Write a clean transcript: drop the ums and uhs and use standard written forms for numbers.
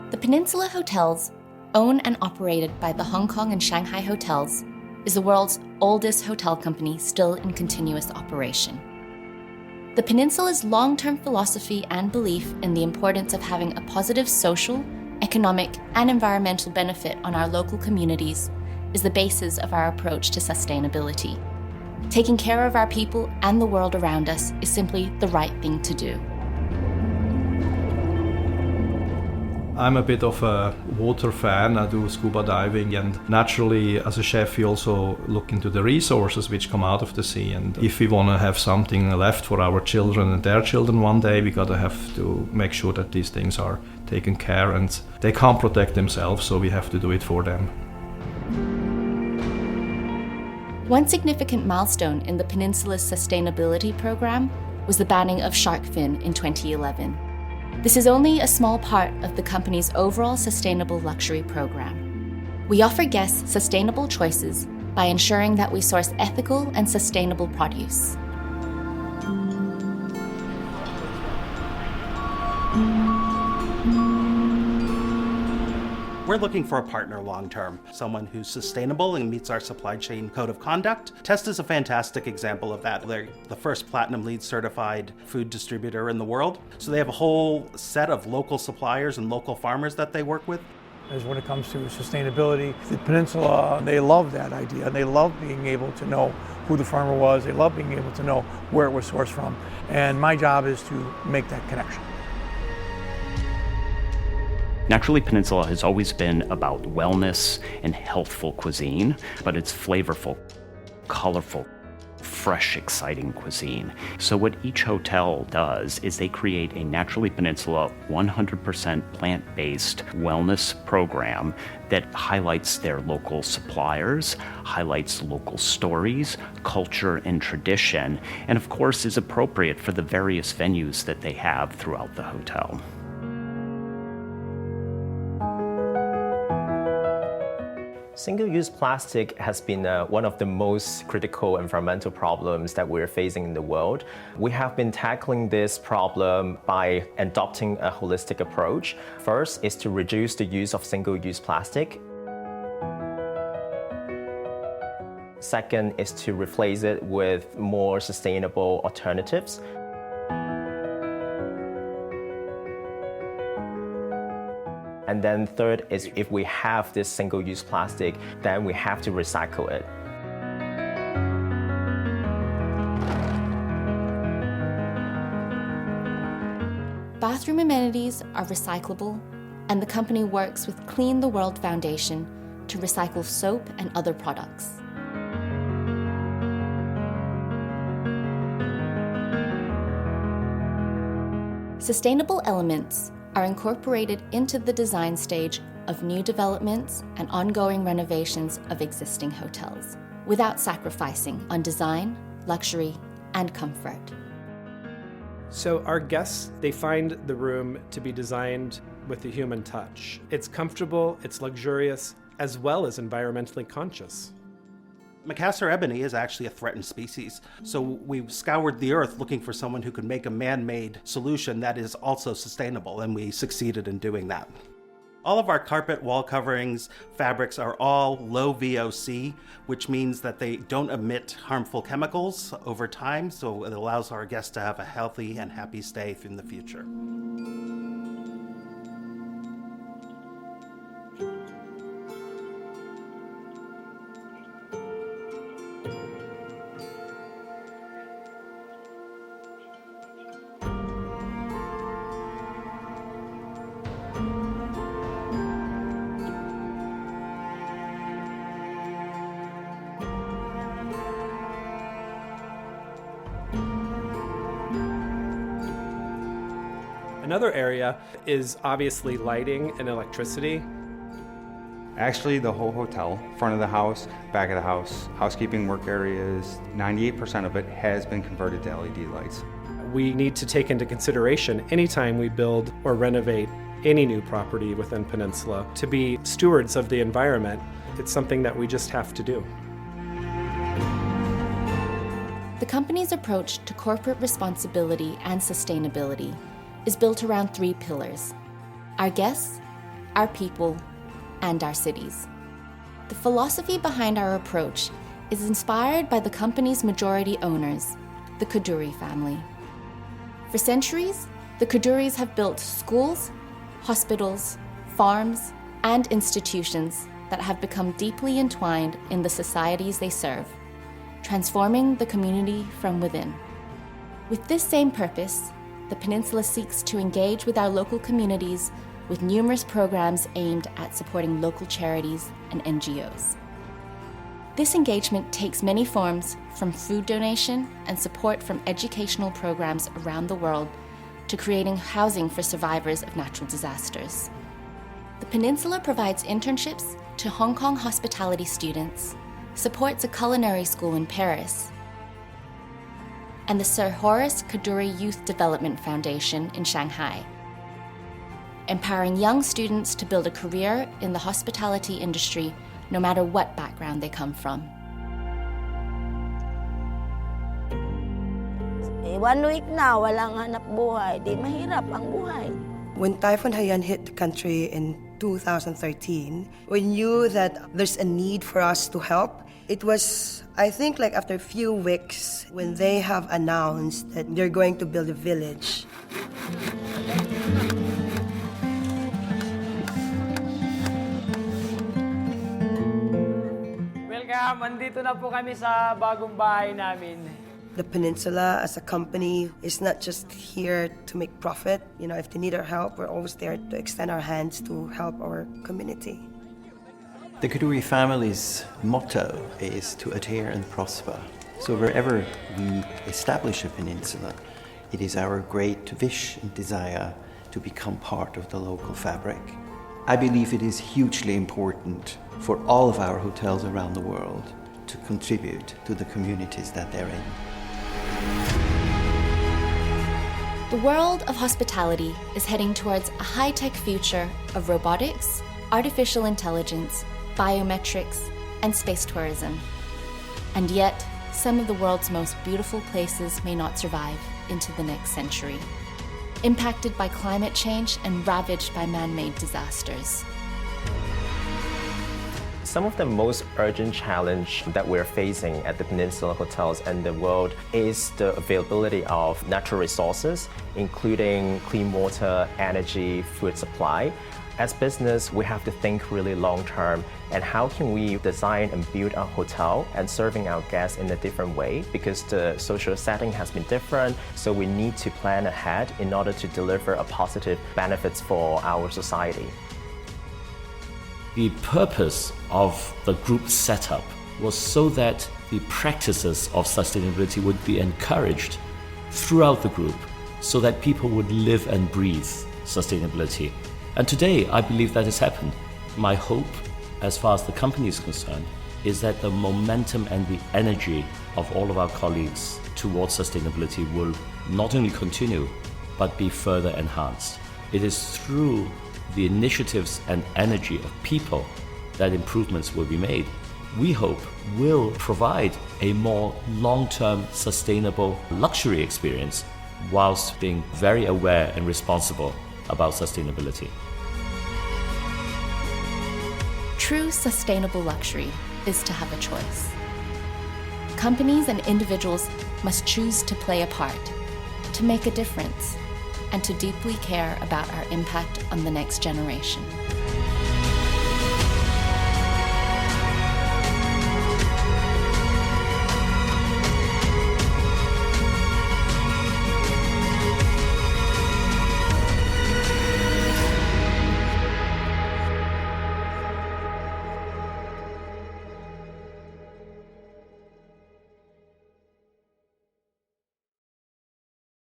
The Peninsula Hotels, owned and operated by the Hong Kong and Shanghai Hotels, is the world's oldest hotel company still in continuous operation. The Peninsula's long-term philosophy and belief in the importance of having a positive social, economic, and environmental benefit on our local communities is the basis of our approach to sustainability. Taking care of our people and the world around us is simply the right thing to do. I'm a bit of a water fan. I do scuba diving, and naturally as a chef you also look into the resources which come out of the sea, and if we want to have something left for our children and their children one day, we gotta have to make sure that these things are taken care, and they can't protect themselves, so we have to do it for them. One significant milestone in the Peninsula's sustainability program was the banning of shark fin in 2011. This is only a small part of the company's overall sustainable luxury program. We offer guests sustainable choices by ensuring that we source ethical and sustainable produce. We're looking for a partner long-term, someone who's sustainable and meets our supply chain code of conduct. Test is a fantastic example of that. They're the first Platinum LEED certified food distributor in the world. So they have a whole set of local suppliers and local farmers that they work with. As when it comes to sustainability, the Peninsula, they love that idea. They love being able to know who the farmer was. They love being able to know where it was sourced from. And my job is to make that connection. Naturally, Peninsula has always been about wellness and healthful cuisine, but it's flavorful, colorful, fresh, exciting cuisine. So what each hotel does is they create a Naturally Peninsula 100% plant-based wellness program that highlights their local suppliers, highlights local stories, culture, and tradition, and of course is appropriate for the various venues that they have throughout the hotel. Single-use plastic has been one of the most critical environmental problems that we're facing in the world. We have been tackling this problem by adopting a holistic approach. First is to reduce the use of single-use plastic. Second is to replace it with more sustainable alternatives. And then third is if we have this single-use plastic, then we have to recycle it. Bathroom amenities are recyclable, and the company works with Clean the World Foundation to recycle soap and other products. Sustainable elements are incorporated into the design stage of new developments and ongoing renovations of existing hotels, without sacrificing on design, luxury, and comfort. So our guests, they find the room to be designed with a human touch. It's comfortable, it's luxurious, as well as environmentally conscious. Macassar ebony is actually a threatened species, so we scoured the earth looking for someone who could make a man-made solution that is also sustainable, and we succeeded in doing that. All of our carpet, wall coverings, fabrics are all low VOC, which means that they don't emit harmful chemicals over time, so it allows our guests to have a healthy and happy stay in the future. Another area is obviously lighting and electricity. Actually, the whole hotel, front of the house, back of the house, housekeeping work areas, 98% of it has been converted to LED lights. We need to take into consideration anytime we build or renovate any new property within Peninsula to be stewards of the environment. It's something that we just have to do. The company's approach to corporate responsibility and sustainability is built around 3 pillars: our guests, our people, and our cities. The philosophy behind our approach is inspired by the company's majority owners, the Kaduri family. For centuries, the Kaduris have built schools, hospitals, farms, and institutions that have become deeply entwined in the societies they serve, transforming the community from within. With this same purpose, the Peninsula seeks to engage with our local communities with numerous programs aimed at supporting local charities and NGOs. This engagement takes many forms, from food donation and support from educational programs around the world to creating housing for survivors of natural disasters. The Peninsula provides internships to Hong Kong hospitality students, supports a culinary school in Paris, and the Sir Horace Kaduri Youth Development Foundation in Shanghai, empowering young students to build a career in the hospitality industry no matter what background they come from. 1 week na, walang hanap buhay. Di mahirap ang buhay. When Typhoon Haiyan hit the country in 2013, we knew that there's a need for us to help. It was, I think, like after a few weeks when they have announced that they're going to build a village. Welcome! Andito na po kami sa bagong bahay namin. The Peninsula as a company is not just here to make profit. You know, if they need our help, we're always there to extend our hands to help our community. The Kaduri family's motto is to adhere and prosper. So wherever we establish a peninsula, it is our great wish and desire to become part of the local fabric. I believe it is hugely important for all of our hotels around the world to contribute to the communities that they're in. The world of hospitality is heading towards a high-tech future of robotics, artificial intelligence, biometrics, and space tourism. And yet, some of the world's most beautiful places may not survive into the next century, impacted by climate change and ravaged by man-made disasters. Some of the most urgent challenge that we're facing at the Peninsula hotels and the world is the availability of natural resources, including clean water, energy, food supply. As business, we have to think really long term and how can we design and build a hotel and serving our guests in a different way, because the social setting has been different, so we need to plan ahead in order to deliver a positive benefits for our society. The purpose of the group setup was so that the practices of sustainability would be encouraged throughout the group so that people would live and breathe sustainability. And today, I believe that has happened. My hope, as far as the company is concerned, is that the momentum and the energy of all of our colleagues towards sustainability will not only continue, but be further enhanced. It is through the initiatives and energy of people that improvements will be made. We hope will provide a more long-term sustainable luxury experience whilst being very aware and responsible about sustainability. True sustainable luxury is to have a choice. Companies and individuals must choose to play a part, to make a difference, and to deeply care about our impact on the next generation.